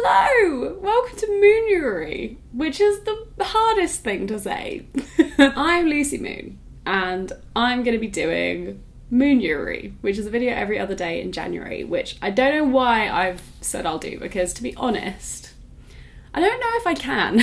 Hello! Welcome to Moonuary, which is the hardest thing to say. I'm Lucy Moon, and I'm going to be doing Moonuary, which is a video every other day in January, which I don't know why I've said I'll do, because to be honest, I don't know if I can.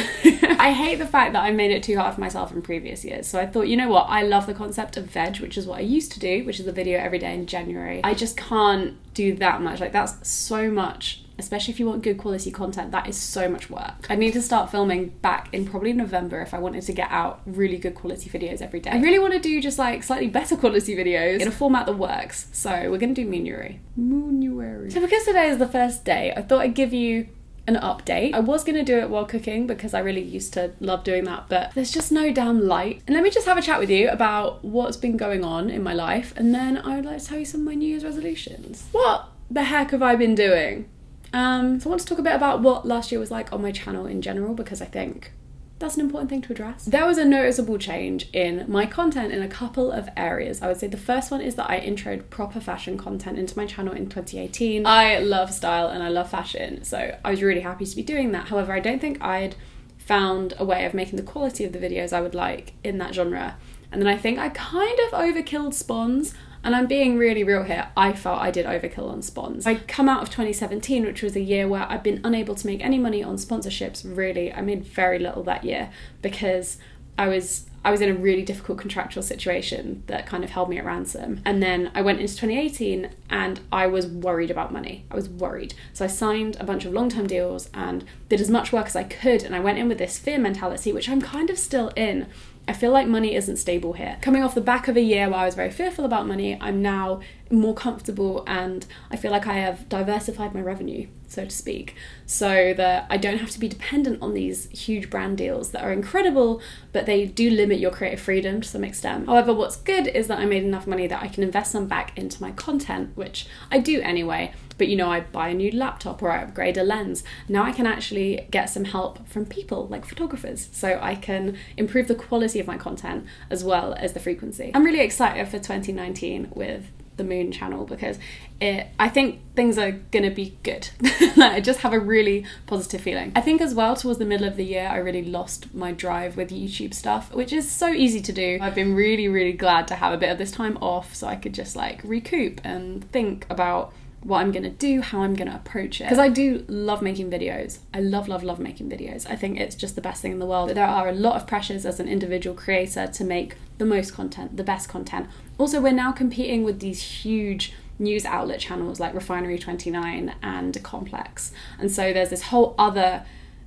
I hate the fact that I made it too hard for myself in previous years. So I thought, you know what? I love the concept of veg, which is what I used to do, which is a video every day in January. I just can't do that much. Like, that's so much, especially if you want good quality content, that is so much work. I need to start filming back in probably November if I wanted to get out really good quality videos every day. I really want to do just like slightly better quality videos in a format that works. So we're going to do Moonuary. So because today is the first day, I thought I'd give you an update. I was going to do it while cooking because I really used to love doing that, but there's just no damn light. And let me just have a chat with you about what's been going on in my life, and then I would like to tell you some of my New Year's resolutions. What the heck have I been doing? So I want to talk a bit about what last year was like on my channel in general, because I think that's an important thing to address. There was a noticeable change in my content in a couple of areas. I would say the first one is that I introed proper fashion content into my channel in 2018. I love style and I love fashion, so I was really happy to be doing that. However, I don't think I'd found a way of making the quality of the videos I would like in that genre. And then I think I kind of overkilled spawns. And I'm being really real here, I felt I did overkill on spawns. I come out of 2017, which was a year where I've been unable to make any money on sponsorships, really. I made very little that year because I was in a really difficult contractual situation that kind of held me at ransom. And then I went into 2018 and I was worried about money. I was worried. So I signed a bunch of long-term deals and did as much work as I could. And I went in with this fear mentality, which I'm kind of still in. I feel like money isn't stable here. Coming off the back of a year where I was very fearful about money, I'm now more comfortable and I feel like I have diversified my revenue, so to speak, so that I don't have to be dependent on these huge brand deals that are incredible, but they do limit your creative freedom to some extent. However, what's good is that I made enough money that I can invest some back into my content, which I do anyway. But you know, I buy a new laptop or I upgrade a lens. Now I can actually get some help from people like photographers, so I can improve the quality of my content as well as the frequency. I'm really excited for 2019 with the Moon channel because I think things are gonna be good. I just have a really positive feeling. I think as well towards the middle of the year I really lost my drive with YouTube stuff, which is so easy to do. I've been really glad to have a bit of this time off so I could just like recoup and think about what I'm gonna do, how I'm gonna approach it. Because I do love making videos. I love making videos. I think it's just the best thing in the world. But there are a lot of pressures as an individual creator to make the most content, the best content. Also, we're now competing with these huge news outlet channels like Refinery29 and Complex. And so there's this whole other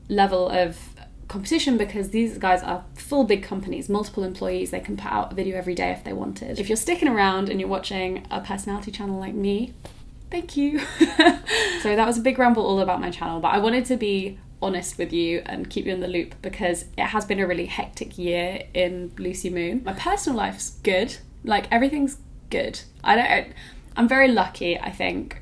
level of competition because these guys are full big companies, multiple employees. They can put out a video every day if they wanted. If you're sticking around and you're watching a personality channel like me, thank you. So that was a big ramble all about my channel, but I wanted to be honest with you and keep you in the loop because it has been a really hectic year in Lucy Moon. My personal life's good, like everything's good. I'm very lucky, I think.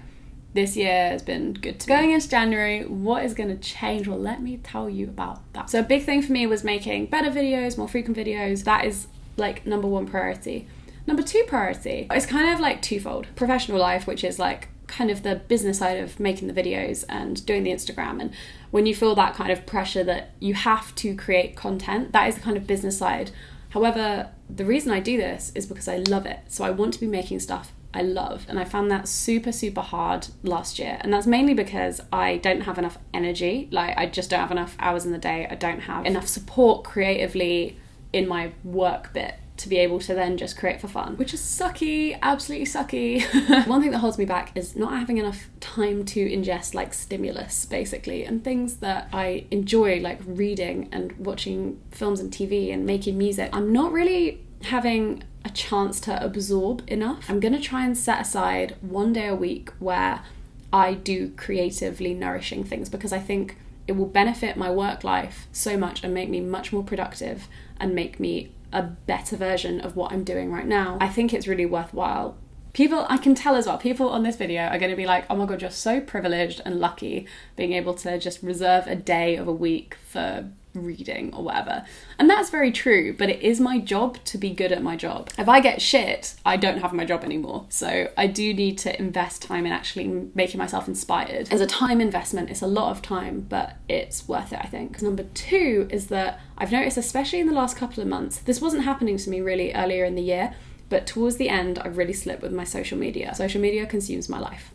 This year has been good to me. Going into January, what is going to change? Well, let me tell you about that. So a big thing for me was making better videos, more frequent videos. That is like number one priority. Number two priority is kind of like twofold. Professional life, which is like kind of the business side of making the videos and doing the Instagram. And when you feel that kind of pressure that you have to create content, that is the kind of business side. However, the reason I do this is because I love it. So I want to be making stuff I love. And I found that super hard last year. And that's mainly because I don't have enough energy. Like I just don't have enough hours in the day. I don't have enough support creatively in my work bit to be able to then just create for fun, which is sucky, absolutely sucky. One thing that holds me back is not having enough time to ingest like stimulus basically, and things that I enjoy like reading and watching films and TV and making music. I'm not really having a chance to absorb enough. I'm gonna try and set aside one day a week where I do creatively nourishing things because I think it will benefit my work life so much and make me much more productive and make me a better version of what I'm doing right now. I think it's really worthwhile People, I can tell as well, people on this video are going to be like, oh my god, you're so privileged and lucky being able to just reserve a day of a week for reading or whatever. And that's very true, but it is my job to be good at my job. If I get shit, I don't have my job anymore. So I do need to invest time in actually making myself inspired. As a time investment, it's a lot of time, but it's worth it, I think. Number 2 is that I've noticed, especially in the last couple of months, this wasn't happening to me really earlier in the year, but towards the end, I've really slipped with my social media. Social media consumes my life.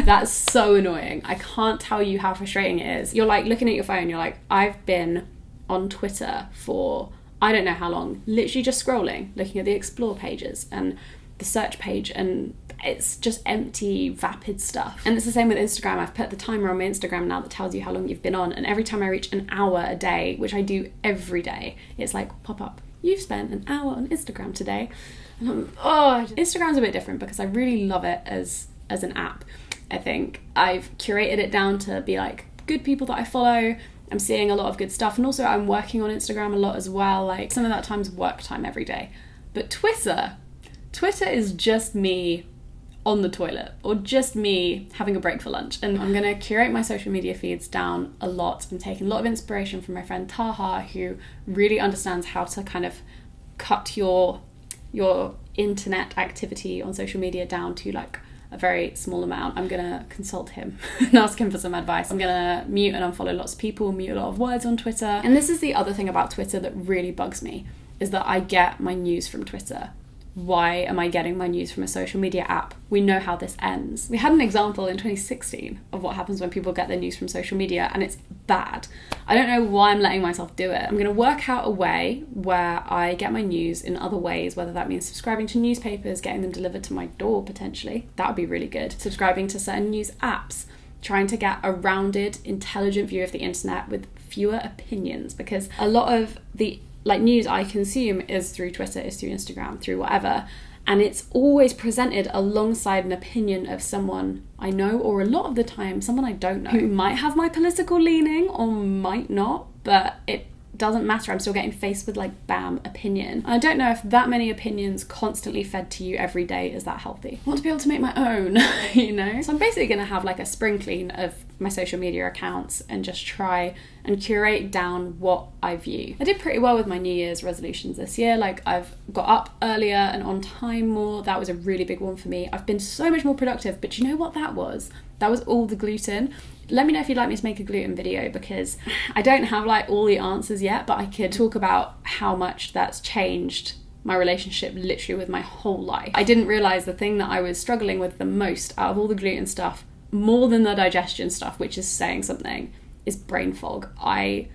That's so annoying. I can't tell you how frustrating it is. You're like looking at your phone, you're like, I've been on Twitter for I don't know how long, literally just scrolling, looking at the explore pages and the search page, and it's just empty, vapid stuff. And it's the same with Instagram. I've put the timer on my Instagram now that tells you how long you've been on, and every time I reach an hour a day, which I do every day, it's like pop up, you've spent an hour on Instagram today. And Instagram's a bit different because I really love it as an app. I think I've curated it down to be like good people that I follow. I'm seeing a lot of good stuff, and also I'm working on Instagram a lot as well. Like some of that time's work time every day. But Twitter is just me on the toilet, or just me having a break for lunch. And I'm gonna curate my social media feeds down a lot. I'm taking a lot of inspiration from my friend Taha, who really understands how to kind of cut your internet activity on social media down to like a very small amount. I'm gonna consult him and ask him for some advice. I'm gonna mute and unfollow lots of people, mute a lot of words on Twitter. And this is the other thing about Twitter that really bugs me, is that I get my news from Twitter. Why am I getting my news from a social media app? We know how this ends. We had an example in 2016 of what happens when people get their news from social media, and it's bad. I don't know why I'm letting myself do it. I'm going to work out a way where I get my news in other ways, whether that means subscribing to newspapers, getting them delivered to my door potentially. That would be really good. Subscribing to certain news apps, trying to get a rounded, intelligent view of the internet with fewer opinions, because a lot of the news I consume is through Twitter, is through Instagram, through whatever, and it's always presented alongside an opinion of someone I know, or a lot of the time someone I don't know, who might have my political leaning or might not, but it doesn't matter. I'm still getting faced with like bam, opinion. I don't know if that many opinions constantly fed to you every day is that healthy. I want to be able to make my own, you know? So I'm basically going to have like a spring clean of my social media accounts and just try and curate down what I view. I did pretty well with my New Year's resolutions this year. Like I've got up earlier and on time more. That was a really big one for me. I've been so much more productive, but you know what that was? That was all the gluten. Let me know if you'd like me to make a gluten video, because I don't have like all the answers yet, but I could talk about how much that's changed my relationship literally with my whole life. I didn't realise the thing that I was struggling with the most out of all the gluten stuff, more than the digestion stuff, which is saying something, is brain fog. I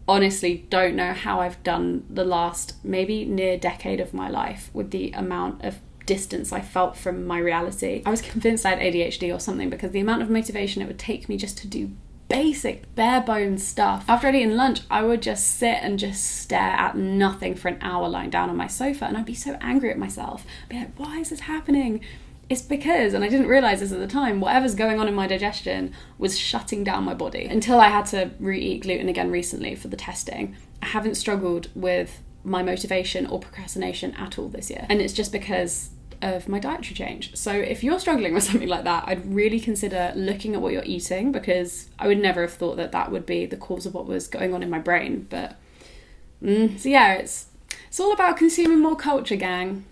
honestly don't know how I've done the last maybe near decade of my life with the amount of distance I felt from my reality. I was convinced I had ADHD or something, because the amount of motivation it would take me just to do basic bare bones stuff. After I'd eaten lunch, I would just sit and just stare at nothing for an hour lying down on my sofa, and I'd be so angry at myself. I'd be like, why is this happening? It's because, and I didn't realise this at the time, whatever's going on in my digestion was shutting down my body. Until I had to re-eat gluten again recently for the testing, I haven't struggled with my motivation or procrastination at all this year. And it's just because of my dietary change. So if you're struggling with something like that, I'd really consider looking at what you're eating, because I would never have thought that that would be the cause of what was going on in my brain. But so yeah, it's all about consuming more culture, gang.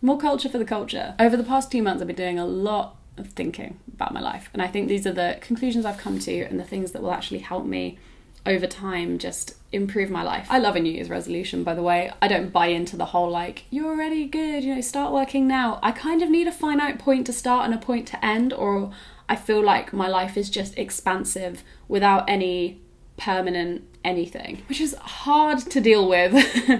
More culture for the culture. Over the past 2 months, I've been doing a lot of thinking about my life, and I think these are the conclusions I've come to and the things that will actually help me over time just improve my life. I love a New Year's resolution, by the way. I don't buy into the whole like, you're already good, you know, start working now. I kind of need a finite point to start and a point to end, or I feel like my life is just expansive without any permanent anything, which is hard to deal with.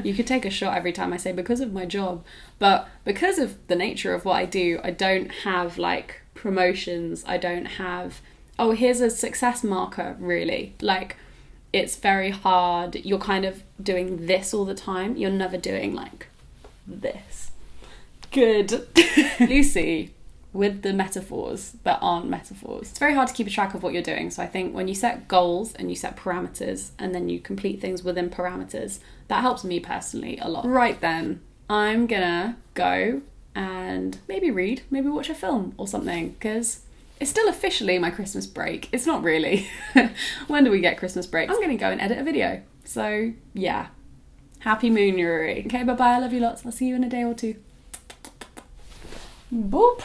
You could take a shot every time I say because of my job, but because of the nature of what I do, I don't have like promotions. I don't have, oh, here's a success marker, really. Like, it's very hard. You're kind of doing this all the time. You're never doing like this. Good. Lucy, with the metaphors that aren't metaphors. It's very hard to keep a track of what you're doing. So I think when you set goals and you set parameters and then you complete things within parameters, that helps me personally a lot. Right then, I'm gonna go and maybe read, maybe watch a film or something, because it's still officially my Christmas break. It's not really. When do we get Christmas break? I'm going to go and edit a video. So, yeah. Happy Moonuary. Okay, bye-bye. I love you lots. I'll see you in a day or two. Boop.